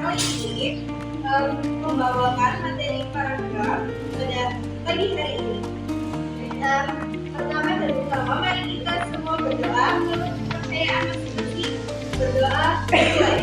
kali ini membawakan materi paragraf pada pagi hari ini. Pertama dan utama, mari kita semua berdoa menurut kepercayaan masing-masing. Berdoa mulai.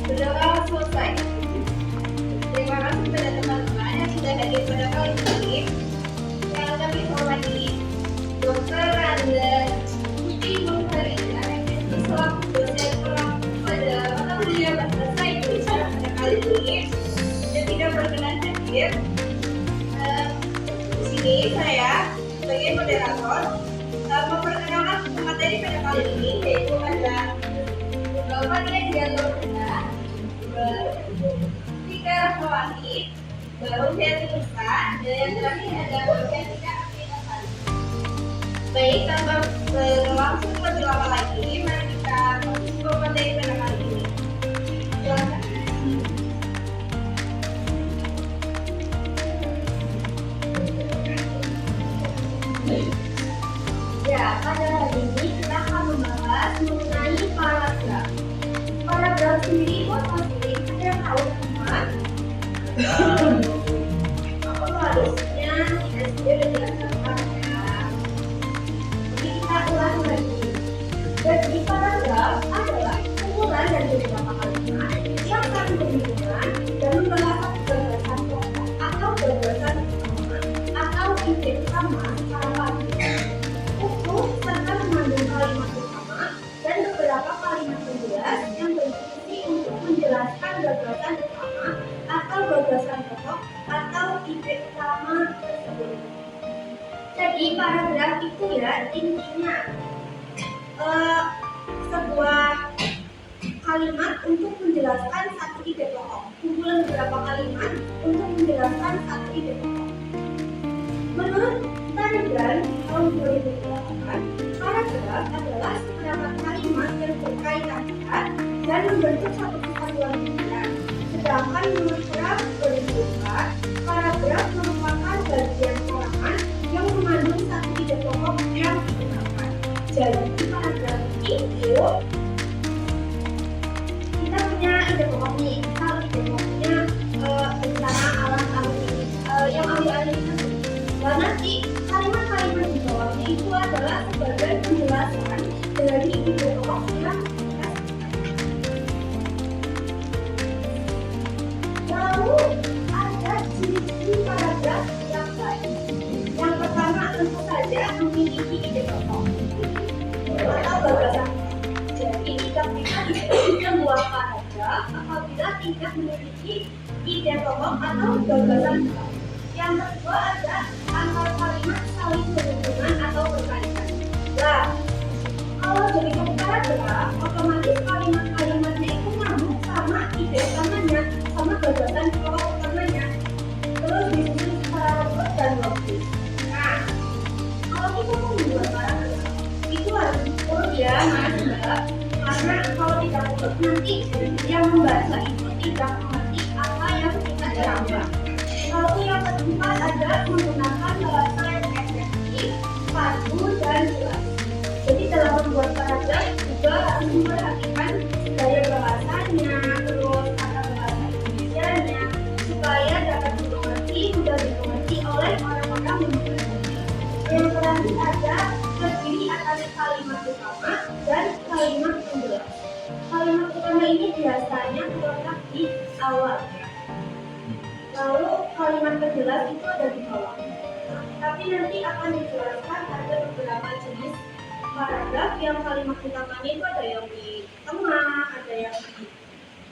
Berdoa selesai. Terima kasih kepada teman-teman yang sudah hadir pada kali ini. Yang kami hormati Dr. Randa Putri Nurharita selaku dosen pengampu pada mata kuliah bahasa Indonesia pada kali ini dan tidak berkenan hadir. Di sini saya sebagai moderator memperkenalkan materi pada kali ini, yaitu ada Bapak Dialog Rendah, Tika Rahmawati, Baru Herlisa, dan yang terakhir ada Bapak Tika Aminatari. Baik, tanpa berlangsung lebih lama lagi, mari kita masuk ke materi pada kali ini. Silakan. Ya, pada hari ini kita akan membahas mengenai paragraf. Paragraf sendiri itu apa sih? Ada yang tahu teman? Harusnya kita sudah dijelaskan ya. Jadi kita ulang lagi. Jadi paragraf adalah kumpulan dari beberapa kalimat yang saling berhubungan dan membahas gagasan pokok atau gagasan utama atau ide utama secara pasti. Utuh serta mengandung kalimat utama dan beberapa kalimat penjelas yang berfungsi untuk menjelaskan gagasan utama atau gagasan pokok atau ide utama tersebut. Jadi paragraf itu ya intinya sebuah kalimat untuk menjelaskan satu ide pokok. Kumpulan beberapa kalimat untuk menjelaskan satu ide pokok. Menurut Tangan tahun 2008, paragraf adalah seperangkat kalimat yang berkaitan dan membentuk satu kesatuan pikiran. Sedangkan menurut Prab 2004, paragraf merupakan bagian karangan yang mengandung satu ide pokok yang digunakan. Jadi paragraf itu kita punya ide pokok nih. Misal ide pokoknya bencana alam tahun ini yang alih-alih itu. Dan nanti kalimat-kalimat di bawahnya itu adalah sebagai penjelasan dari ide pokok yang kita. Lalu ada ciri-ciri paragraf yang baik. Yang pertama tentu saja memiliki ide pokok atau gagasan. Jadi tidak bisa disebut sebuah paragraf apabila tidak memiliki ide pokok atau gagasan. Yang kedua ada antar kalimat saling berhubungan atau berkaitan. Nah, kalau jadi satu paragraf, otomatis kalimat-kalimatnya itu nyambung sama ide utamanya, sama gagasan pokok utamanya. Terus disusun secara lembut dan logis. Nah, kalau kita mau membuat paragraf, itu harus betul ya, Mas. Karena kalau tidak betul nanti yang membaca itu tidak mengerti apa yang kita jawab. Lalu yang keempat adalah menggunakan bahasa yang efektif, pastu, dan jelas. Jadi dalam membuat paragraf juga harus memperhatikan gaya bahasanya, terus kata bahasa Indonesianya, supaya dapat mudah dimengerti oleh orang-orang yang membaca. Yang terakhir ada terdiri atas kalimat utama dan kalimat penjelas. Kalimat utama ini biasanya terletak di awal. Lalu kalimat penjelas itu ada di bawah. Tapi nanti akan dijelaskan ada beberapa jenis paragraf yang kalimat utamanya itu ada yang di tengah, ada yang di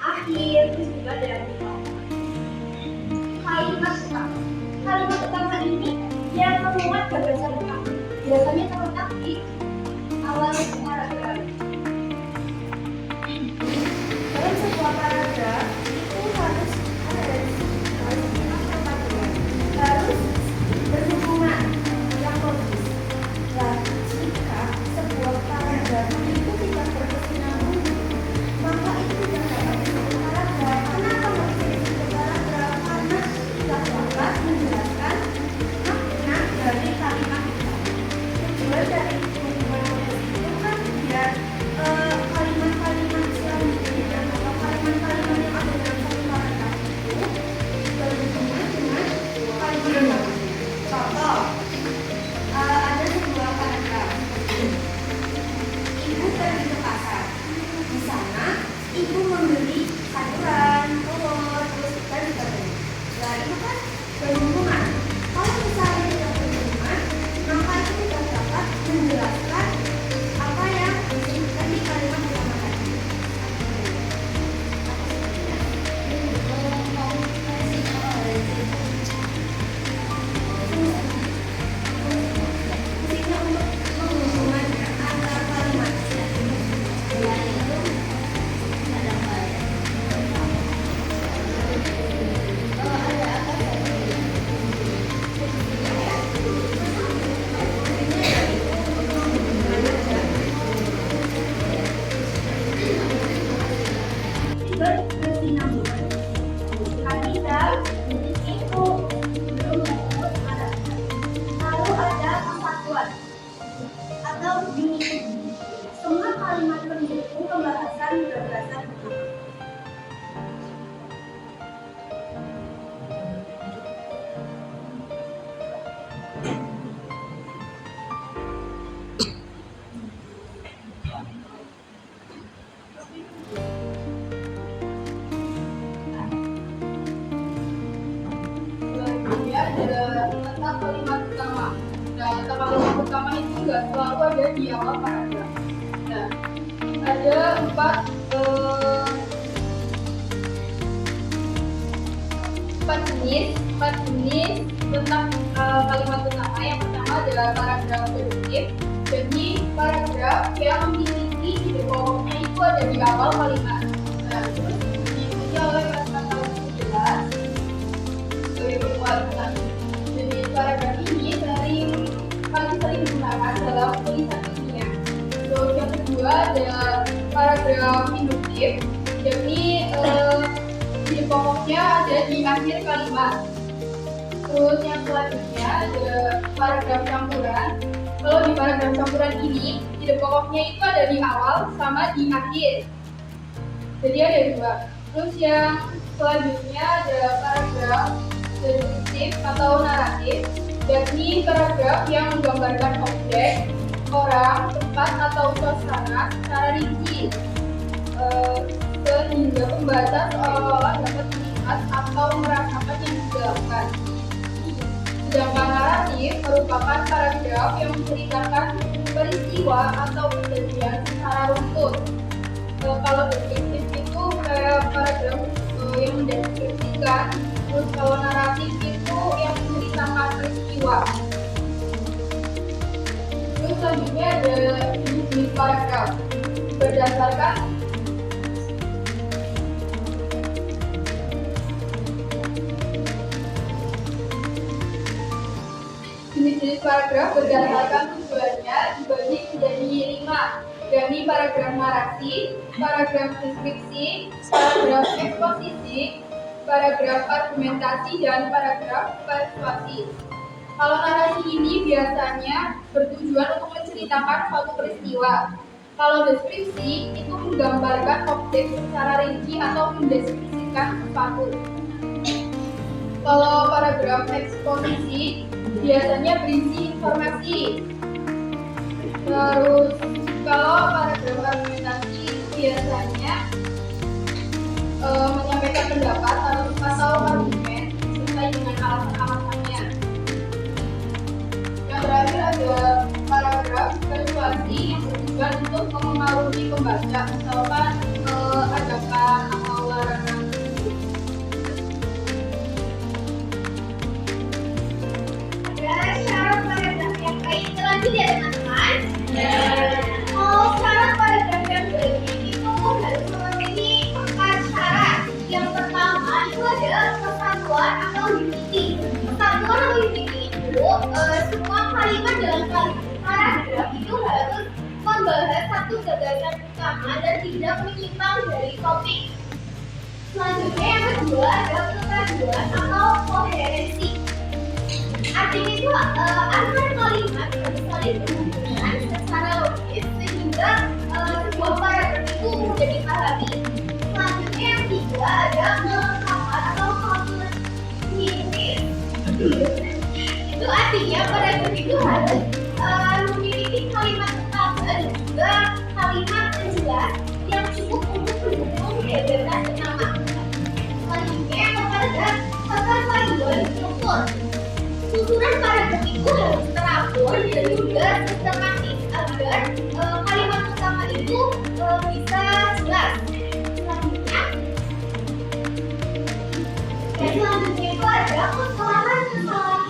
akhir, terus juga ada yang di bawah. Kalimat utama ini yang memuat gagasan utama. Biasanya terletak di awal paragraf. Dalam sebuah paragraf itu harus ada harus berhubungan yang logis. Dan jika sebuah paragraf itu tidak berkesinambungan, maka itu tidak dapat disebut paragraf. Kenapa nggak bisa disebut paragraf? Karena tidak dapat menjelaskan makna dari kalimat itu. Penyambungan. Kalau misalnya tidak penyambungan, maka itu tidak dapat menjelaskan apa yang disebutkan di kalimat pertama tadi. Fungsinya untuk menghubungkan antara kalimat. Berkesinambungan. Kaidah itu belum disebut ada. Lalu ada kesatuan atau unity. Semua kalimat pendukung pembahasan gagasan utama. Selanjutnya ada tentang kalimat utama. Nah, tentang kalimat utama itu nggak selalu ada di awal paragraf. Nah, ada empat jenis tentang kalimat utama. Yang pertama adalah paragraf deduktif. Jadi paragraf yang memiliki ide pokoknya itu ada di awal kalimat. Nah, terus diikuti oleh kata-kata jelas sebagai penguatan. Jadi paragraf ini paling sering digunakan dalam tulisan ilmiah. Terus yang kedua ada paragraf induktif. Jadi ide pokoknya ada di akhir kalimat. Terus yang selanjutnya ada paragraf campuran. Kalau di paragraf campuran ini ide pokoknya itu ada di awal sama di akhir. Jadi ada dua. Terus yang selanjutnya ada paragraf deskriptif atau naratif, yakni paragraf yang menggambarkan objek, orang, tempat atau suasana secara rinci, sehingga pembaca seolah-olah dapat melihat atau merasakan yang dilakukan. Sedangkan naratif merupakan paragraf yang menceritakan peristiwa atau kejadian secara runtut. Kalau deskriptif itu paragraf yang mendeskripsikan. Terus kalau naratif itu yang menceritakan peristiwa. Terus selanjutnya ada jenis paragraf berdasarkan jenis-jenis paragraf berdasarkan tujuannya dibagi menjadi 5, yakni paragraf narasi, paragraf deskripsi, paragraf eksposisi, paragraf argumentasi, dan paragraf persuasi. Kalau narasi ini biasanya bertujuan untuk menceritakan suatu peristiwa. Kalau deskripsi itu menggambarkan objek secara rinci atau mendeskripsikan sesuatu. Kalau paragraf eksposisi biasanya berisi informasi. Terus kalau paragraf argumentasi itu biasanya menyampaikan pendapat atau argumen sesuai dengan alasan-alasannya. Yang terakhir ada paragraf persuasi yang bertujuan untuk memengaruhi pembaca, misalkan ajakan atau larangan. Ada syarat paragraf yang baik. Terlanjut ya teman-teman. Syarat paragraf yang baik itu harus memenuhi 4 syarat. Yang pertama itu adalah kesatuan atau unity. Kesatuan atau unity itu semua kalimat dalam paragraf itu harus membahas satu gagasan utama dan tidak menyimpang dari topik. Selanjutnya yang kedua adalah kepaduan atau koherensi. Artinya itu antar kalimat harus saling berhubungan secara logis sehingga sebuah paragraf itu mudah dipahami. Selanjutnya yang ketiga ada kelengkapan atau kompleksitas. Itu artinya paragraf itu harus memiliki kalimat utama dan juga kalimat penjelas yang cukup untuk mendukung gagasan utama. Selanjutnya yang keempat ada kepaduan struktur. dan juga sistematis agar kalimat utama itu bisa jelas. Selanjutnya itu ada kesalahan umum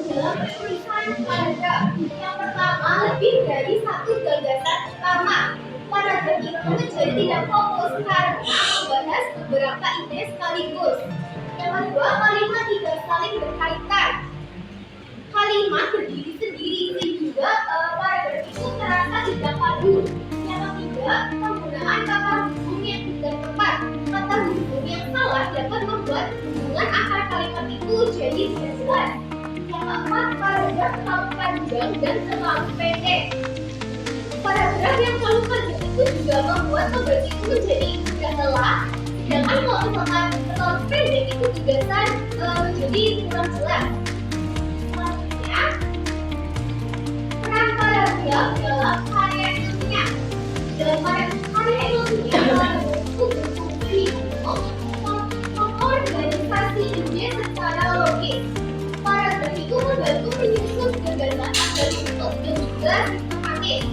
dalam penulisan paragraf. Yang pertama, lebih dari satu gagasan utama. Paragraf itu menjadi tidak fokus karena membahas beberapa ide sekaligus. Yang kedua, kalimat tidak saling berkaitan. Kalimat berdiri sendiri sehingga paragraf itu terasa tidak padu. Yang ketiga, penggunaan kata hubung yang tidak tepat. Kata hubung yang salah dapat membuat hubungan akar kalimat itu jadi tidak jelas. Yang keempat, paragraf terlalu panjang dan terlalu pendek. Paragraf yang terlalu panjang itu juga membuat pembaca itu menjadi tidak lelah. Sedangkan kalau misalkan terlalu pendek itu gagasan menjadi kurang jelas. Selanjutnya, peran paragraf dalam karya ilmiah. Dalam karya ilmiah, itu berfungsi untuk mengorganisasi ide secara logis. Paragraf itu membantu menyusun gagasan agar utuh dan juga sistematis.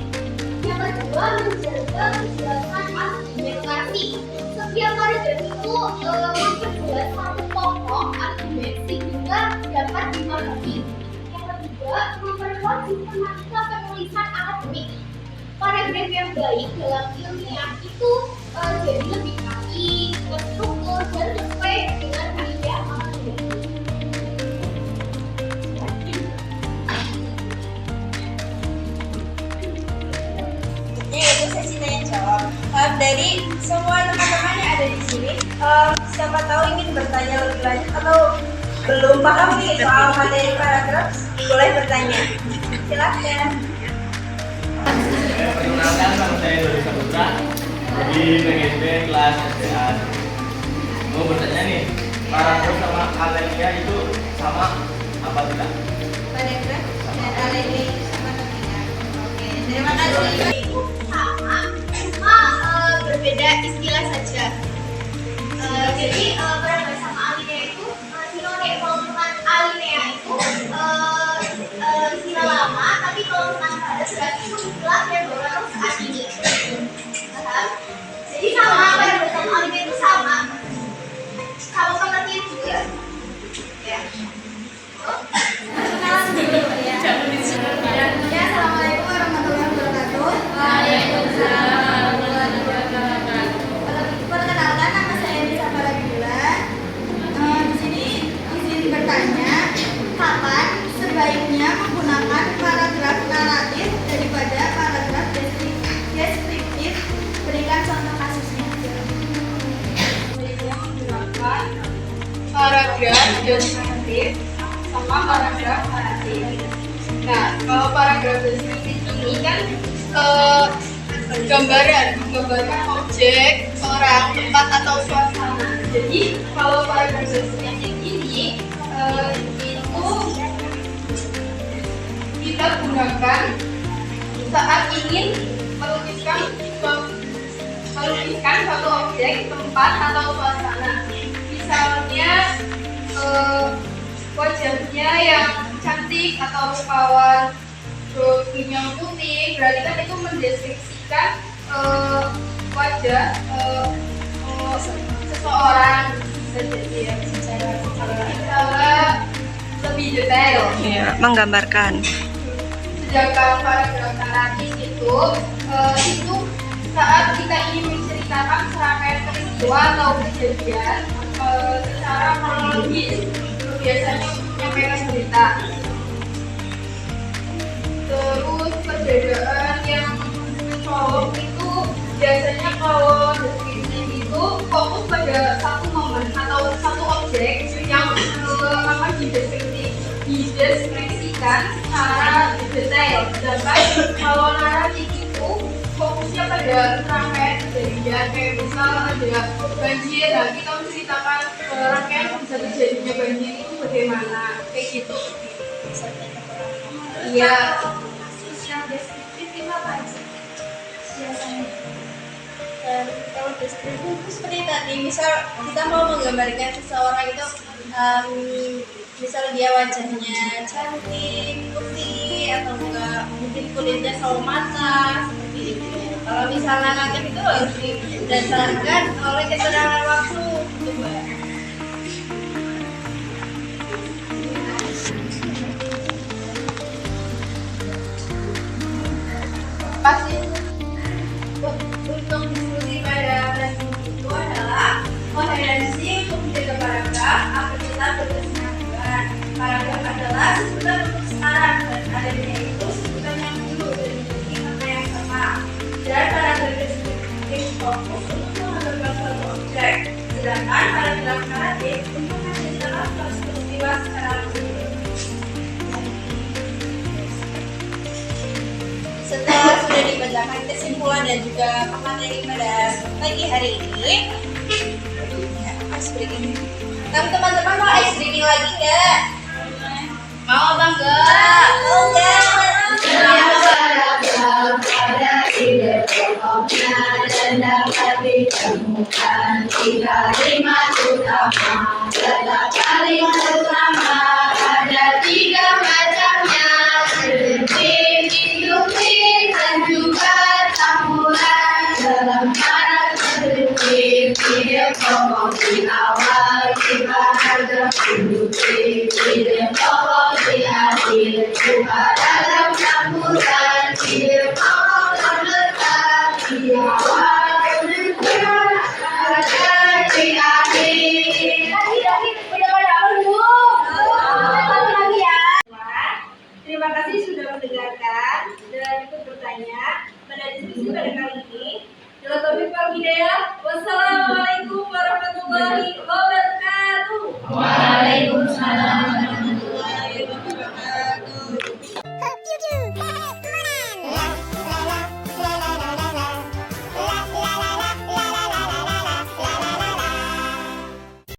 Yang kedua, menjaga kejelasan argumentasi. Setiap paragraf itu memperjelas satu pokok argumen sehingga dapat dimahami. Yang ketiga, memperkuat sistematika penulisan akademik. Paragraf yang baik dalam ilmiah itu jadi lebih rapi, terstruktur, dan sesuai dengan kaidah akademik. Yaitu sesi tanya jawab. Dari semua teman-teman yang ada di sini, siapa tahu ingin bertanya lebih lanjut atau belum paham nih soal materi paragraf, boleh bertanya. Silakan. Perkenalkan, nama saya Dodi Saputra di PGSD kelas SDA. Mau bertanya nih, paragraf sama alinea itu sama apa tidak? Paragraf dan alinea itu sama atau tidak? Oke, terima kasih. Cuma berbeda istilah saja. Jadi paragraf sama alinea itu sinonim. Kalau misalkan alinea itu istilah lama, tapi kalau misalkan paragraf itu istilah yang baru saat ini. Jadi sama paragraf sama alinea itu sama pengertian juga. Ya. Kenalan dulu ya. Ya, assalamualaikum warahmatullahi wabarakatuh. Perkenalkan, nama saya Nisa Faragila. Di sini izin bertanya, kapan sebaiknya menggunakan paragraf naratif daripada paragraf deskriptif? Berikan contoh kasusnya. Sebaiknya menggunakan paragraf deskriptif sama paragraf naratif. Nah, kalau paragraf deskriptif ini kan gambaran objek, orang, tempat atau suasana. Jadi kalau paragraf deskriptif ini itu kita gunakan saat ingin melukiskan suatu objek, tempat atau suasana. Misalnya wajahnya yang cantik atau rupawan, yang putih, berarti kan itu mendeskripsikan wajah seseorang saja secara lebih detail. Ya, menggambarkan. Sedangkan paragraf naratif itu saat kita ingin menceritakan serangkaian peristiwa atau kejadian secara kronologis, biasanya menyampaikan cerita. Terus perbedaan yang colok itu biasanya kalau deskripsi itu fokus pada satu momen atau satu objek yang akan dideskripsikan secara detail. Sedangkan kalau naratif itu fokusnya pada rangkaian kejadian, kayak misal ada banjir, nah kita menceritakan rangkaian bisa terjadinya banjir itu bagaimana, kayak gitu. Iya. Kasus yang deskriptif itu apa sih? Biasanya. Dan kalau deskriptif itu seperti tadi, misal kita mau menggambarkan seseorang itu misal dia wajahnya cantik, putih, atau enggak mungkin kulitnya sawo mata seperti itu. Kalau misalnya nanti itu harus didasarkan oleh keterangan waktu, coba. Pasti Untuk diskusi pada kelas itu adalah koherensi untuk menjaga paragraf agar tetap berkesinambungan. Paragraf adalah sebutan untuk sekarang dan adanya itu sebutan yang dulu dan memiliki makna yang sama. Dan paragraf deskriptif fokus untuk menggambarkan suatu objek, sedangkan paragraf naratif untuk menceritakan suatu peristiwa secara langsung. Setelah sudah dibacakan kesimpulan dan juga pemateri pada pagi hari ini, ya, ice breaking. Teman-teman mau ice breaking lagi nggak? Mau apa enggak? Mau nggak? Pada ide pokoknya dan dapat ditemukan 3 utama. Letak kalimat utama ada 3 macamnya, sedikit, induktif, dan juga campuran. Dalam paragraf sedikit, ide pokok di awal, di paragraf induktif, ide pokok di akhir, di paragraf campuran. Ide pokok terletak di awal.